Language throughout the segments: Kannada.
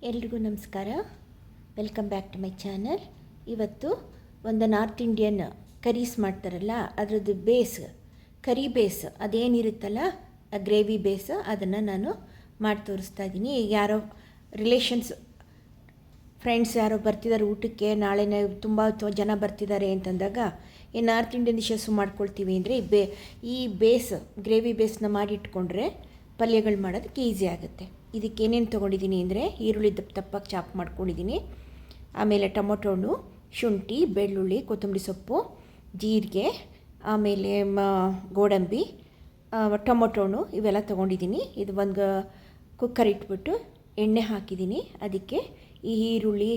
ಎಲ್ರಿಗೂ ನಮಸ್ಕಾರ. Welcome back to my channel. ಇವತ್ತು ಒಂದು ನಾರ್ತ್ ಇಂಡಿಯನ್ ಕರೀಸ್ ಮಾಡ್ತಾರಲ್ಲ, ಅದರದ್ದು ಬೇಸ್, ಕರಿ ಬೇಸ್ ಅದೇನಿರುತ್ತಲ್ಲ, ಆ ಗ್ರೇವಿ ಬೇಸ್, ಅದನ್ನು ನಾನು ಮಾಡಿ ತೋರಿಸ್ತಾ ಇದ್ದೀನಿ. ಈಗ ಯಾರೋ ರಿಲೇಷನ್ಸ್ ಫ್ರೆಂಡ್ಸ್ ಯಾರೋ ಬರ್ತಿದ್ದಾರೆ ಊಟಕ್ಕೆ, ನಾಳೆನೇ ತುಂಬ ಜನ ಬರ್ತಿದ್ದಾರೆ ಅಂತಂದಾಗ ಈ ನಾರ್ತ್ ಇಂಡಿಯನ್ ಡಿಶಸ್ಸು ಮಾಡ್ಕೊಳ್ತೀವಿ ಅಂದರೆ ಈ ಬೇಸ್, ಗ್ರೇವಿ ಬೇಸ್ನ ಮಾಡಿಟ್ಕೊಂಡ್ರೆ ಪಲ್ಯಗಳು ಮಾಡೋದಕ್ಕೆ ಈಸಿ ಆಗುತ್ತೆ. ಇದಕ್ಕೆ ಏನೇನು ತೊಗೊಂಡಿದ್ದೀನಿ ಅಂದರೆ, ಈರುಳ್ಳಿ ದಪ್ಪಗೆ ಚಾಪ್ ಮಾಡ್ಕೊಂಡಿದ್ದೀನಿ, ಆಮೇಲೆ ಟೊಮೊಟೊ ಹಣ್ಣು, ಶುಂಠಿ, ಬೆಳ್ಳುಳ್ಳಿ, ಕೊತ್ತಂಬರಿ ಸೊಪ್ಪು, ಜೀರಿಗೆ, ಆಮೇಲೆ ಗೋಡಂಬಿ, ಟೊಮೊಟೊ ಹಣ್ಣು ಇವೆಲ್ಲ ತೊಗೊಂಡಿದ್ದೀನಿ. ಇದು ಒಂದು ಕುಕ್ಕರ್ ಇಟ್ಬಿಟ್ಟು ಎಣ್ಣೆ ಹಾಕಿದ್ದೀನಿ. ಅದಕ್ಕೆ ಈ ಈರುಳ್ಳಿ,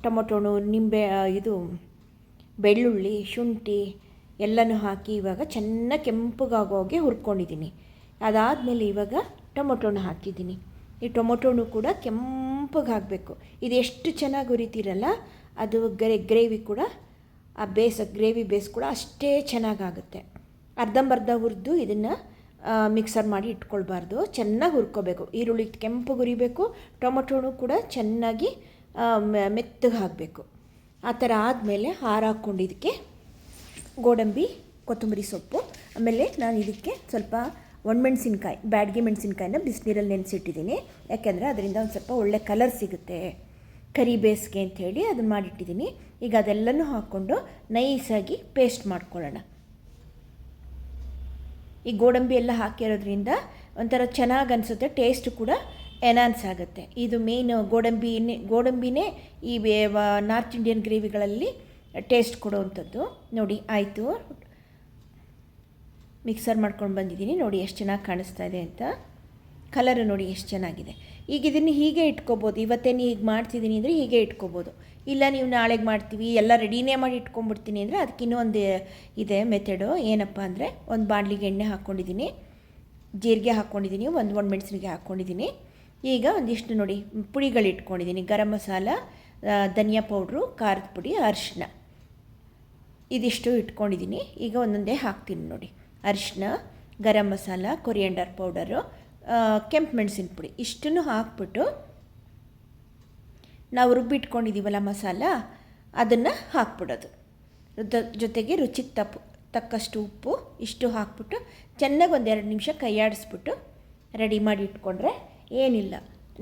ಟೊಮೊಟೊ ಹಣ್ಣು, ಇದು ಬೆಳ್ಳುಳ್ಳಿ, ಶುಂಠಿ ಎಲ್ಲನೂ ಹಾಕಿ ಇವಾಗ ಚೆನ್ನಾಗಿ ಕೆಂಪಗಾಗೋಗೆ ಹುರ್ಕೊಂಡಿದ್ದೀನಿ. ಅದಾದಮೇಲೆ ಇವಾಗ ಟೊಮೊಟೊ ಹಣ್ಣು ಹಾಕಿದ್ದೀನಿ. ಈ ಟೊಮೊಟೊ ಹಣ್ಣು ಕೂಡ ಕೆಂಪಗೆ ಹಾಕಬೇಕು. ಇದು ಎಷ್ಟು ಚೆನ್ನಾಗಿ ಹುರಿತೀರಲ್ಲ, ಅದು ಗ್ರೇವಿ ಕೂಡ, ಆ ಗ್ರೇವಿ ಬೇಸ್ ಕೂಡ ಅಷ್ಟೇ ಚೆನ್ನಾಗಾಗುತ್ತೆ. ಅರ್ಧಂಬರ್ಧ ಹುರಿದು ಇದನ್ನು ಮಿಕ್ಸರ್ ಮಾಡಿ ಇಟ್ಕೊಳ್ಬಾರ್ದು, ಚೆನ್ನಾಗಿ ಹುರ್ಕೋಬೇಕು. ಈರುಳ್ಳಿ ಕೆಂಪಗೆ ಹುರಿಬೇಕು, ಟೊಮೊಟೊ ಹಣ್ಣು ಕೂಡ ಚೆನ್ನಾಗಿ ಮೆತ್ತಗೆ ಹಾಕಬೇಕು. ಆ ಥರ ಆದಮೇಲೆ ಹಾರಾಕೊಂಡಿದ್ದಕ್ಕೆ ಗೋಡಂಬಿ, ಕೊತ್ತಂಬರಿ ಸೊಪ್ಪು, ಆಮೇಲೆ ನಾನು ಇದಕ್ಕೆ ಸ್ವಲ್ಪ ಒಣಮೆಣಸಿನ್ಕಾಯಿ, ಬ್ಯಾಡಗಿ ಮೆಣಸಿನ್ಕಾಯಿನ ಬಿಸಿನೀರಲ್ಲಿ ನೆನೆಸಿಟ್ಟಿದ್ದೀನಿ. ಯಾಕೆಂದರೆ ಅದರಿಂದ ಒಂದು ಸ್ವಲ್ಪ ಒಳ್ಳೆ ಕಲರ್ ಸಿಗುತ್ತೆ ಕರಿ ಬೇಸ್ಗೆ ಅಂಥೇಳಿ ಅದನ್ನು ಮಾಡಿಟ್ಟಿದ್ದೀನಿ. ಈಗ ಅದೆಲ್ಲನೂ ಹಾಕ್ಕೊಂಡು ನೈಸಾಗಿ ಪೇಸ್ಟ್ ಮಾಡ್ಕೊಳ್ಳೋಣ. ಈ ಗೋಡಂಬಿ ಎಲ್ಲ ಹಾಕಿರೋದ್ರಿಂದ ಒಂಥರ ಚೆನ್ನಾಗಿ ಅನಿಸುತ್ತೆ, ಟೇಸ್ಟ್ ಕೂಡ ಎನ್ಹಾನ್ಸ್ ಆಗುತ್ತೆ. ಇದು ಮೇಯ್ನ್ ಗೋಡಂಬಿನೇ ಈ ನಾರ್ತ್ ಇಂಡಿಯನ್ ಗ್ರೇವಿಗಳಲ್ಲಿ ಟೇಸ್ಟ್ ಕೊಡೋವಂಥದ್ದು. ನೋಡಿ ಆಯಿತು, ಮಿಕ್ಸರ್ ಮಾಡ್ಕೊಂಡು ಬಂದಿದ್ದೀನಿ. ನೋಡಿ ಎಷ್ಟು ಚೆನ್ನಾಗಿ ಕಾಣಿಸ್ತಾ ಇದೆ ಅಂತ, ಕಲರು ನೋಡಿ ಎಷ್ಟು ಚೆನ್ನಾಗಿದೆ. ಈಗ ಇದನ್ನು ಹೀಗೆ ಇಟ್ಕೋಬೋದು. ಇವತ್ತೇನು ಈಗ ಮಾಡ್ತಿದ್ದೀನಿ ಅಂದರೆ ಹೀಗೆ ಇಟ್ಕೋಬೋದು. ಇಲ್ಲ ನೀವು ನಾಳೆಗೆ ಮಾಡ್ತೀವಿ, ಎಲ್ಲ ರೆಡಿನೇ ಮಾಡಿ ಇಟ್ಕೊಂಡ್ಬಿಡ್ತೀನಿ ಅಂದರೆ ಅದಕ್ಕೆ ಇನ್ನೊಂದು ಇದೆ ಮೆಥಡು. ಏನಪ್ಪ ಅಂದರೆ, ಒಂದು ಬಾಣಲಿಗೆ ಎಣ್ಣೆ ಹಾಕ್ಕೊಂಡಿದ್ದೀನಿ, ಜೀರಿಗೆ ಹಾಕ್ಕೊಂಡಿದ್ದೀನಿ, ಒಂದು ಒಣಮೆಣಸಿನ್ಕಾಯಿ ಹಾಕ್ಕೊಂಡಿದ್ದೀನಿ. ಈಗ ಒಂದಿಷ್ಟು ನೋಡಿ ಪುಡಿಗಳು ಇಟ್ಕೊಂಡಿದ್ದೀನಿ. ಗರಂ ಮಸಾಲ, ಧನಿಯಾ ಪೌಡ್ರು, ಖಾರದ ಪುಡಿ, ಅರಿಶಿನ, ಇದಿಷ್ಟು ಇಟ್ಕೊಂಡಿದ್ದೀನಿ. ಈಗ ಒಂದೊಂದೇ ಹಾಕ್ತೀನಿ ನೋಡಿ. ಅರಿಶಿನ, ಗರಂ ಮಸಾಲ, ಕೊರಿಯಂಡರ್ ಪೌಡರು, ಕೆಂಪು ಮೆಣಸಿನ ಪುಡಿ, ಇಷ್ಟನ್ನು ಹಾಕ್ಬಿಟ್ಟು ನಾವು ರುಬ್ಬಿಟ್ಕೊಂಡಿದ್ದೀವಲ್ಲ ಮಸಾಲ, ಅದನ್ನು ಹಾಕ್ಬಿಡೋದು. ಜೊತೆಗೆ ರುಚಿಗೆ ತಕ್ಕಷ್ಟು ಉಪ್ಪು, ಇಷ್ಟು ಹಾಕ್ಬಿಟ್ಟು ಚೆನ್ನಾಗಿ ಒಂದು 2 ನಿಮಿಷ ಕೈಯಾಡಿಸ್ಬಿಟ್ಟು ರೆಡಿ ಮಾಡಿ ಇಟ್ಕೊಂಡ್ರೆ ಏನಿಲ್ಲ.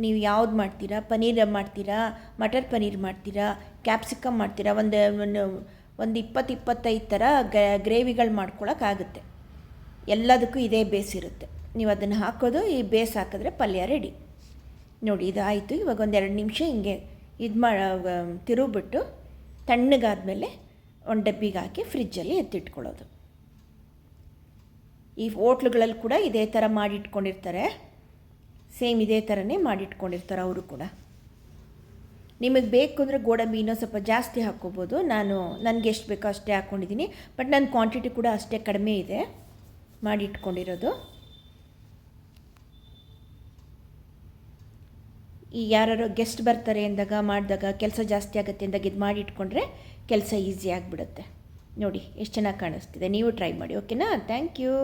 ನೀವು ಯಾವ್ದು ಮಾಡ್ತೀರಾ, ಪನ್ನೀರ್ ಮಾಡ್ತೀರಾ, ಮಟರ್ ಪನ್ನೀರ್ ಮಾಡ್ತೀರಾ, ಕ್ಯಾಪ್ಸಿಕಮ್ ಮಾಡ್ತೀರಾ, ಒಂದು 20-25 ಥರ ಗ್ರೇವಿಗಳು ಮಾಡ್ಕೊಳಕ್ಕಾಗುತ್ತೆ. ಎಲ್ಲದಕ್ಕೂ ಇದೇ ಬೇಸ್ ಇರುತ್ತೆ. ನೀವು ಅದನ್ನು ಹಾಕೋದು, ಈ ಬೇಸ್ ಹಾಕಿದ್ರೆ ಪಲ್ಯ ರೆಡಿ. ನೋಡಿ ಇದು ಆಯಿತು. ಇವಾಗ ಒಂದು 2 ನಿಮಿಷ ಹಿಂಗೆ ತಿರುಗಿಬಿಟ್ಟು ತಣ್ಣಗಾದ್ಮೇಲೆ ಒಂದು ಡಬ್ಬಿಗೆ ಹಾಕಿ ಫ್ರಿಜ್ಜಲ್ಲಿ ಎತ್ತಿಟ್ಕೊಳ್ಳೋದು. ಈ ಹೋಟ್ಲುಗಳಲ್ಲಿ ಕೂಡ ಇದೇ ಥರ ಮಾಡಿಟ್ಕೊಂಡಿರ್ತಾರೆ, ಸೇಮ್ ಇದೇ ಥರನೇ ಮಾಡಿಟ್ಕೊಂಡಿರ್ತಾರೆ ಅವರು ಕೂಡ. ನಿಮಗೆ ಬೇಕು ಅಂದರೆ ಗೋಡಂಬಿ ಇನ್ನೂ ಸ್ವಲ್ಪ ಜಾಸ್ತಿ ಹಾಕ್ಕೋಬೋದು. ನನಗೆ ಎಷ್ಟು ಬೇಕೋ ಅಷ್ಟೇ ಹಾಕ್ಕೊಂಡಿದ್ದೀನಿ, ಬಟ್ ನನ್ನ ಕ್ವಾಂಟಿಟಿ ಕೂಡ ಅಷ್ಟೇ ಕಡಿಮೆ ಇದೆ ಮಾಡಿಟ್ಕೊಂಡಿರೋದು. ಈ ಯಾರು ಗೆಸ್ಟ್ ಬರ್ತಾರೆ ಮಾಡಿದಾಗ ಕೆಲಸ ಜಾಸ್ತಿ ಆಗುತ್ತೆ ಅಂದಾಗ ಇದು ಮಾಡಿಟ್ಕೊಂಡ್ರೆ ಕೆಲಸ ಈಸಿ ಆಗಿಬಿಡುತ್ತೆ. ನೋಡಿ ಎಷ್ಟು ಚೆನ್ನಾಗಿ ಕಾಣಿಸ್ತಿದೆ. ನೀವು ಟ್ರೈ ಮಾಡಿ, ಓಕೆನಾ? Thank you.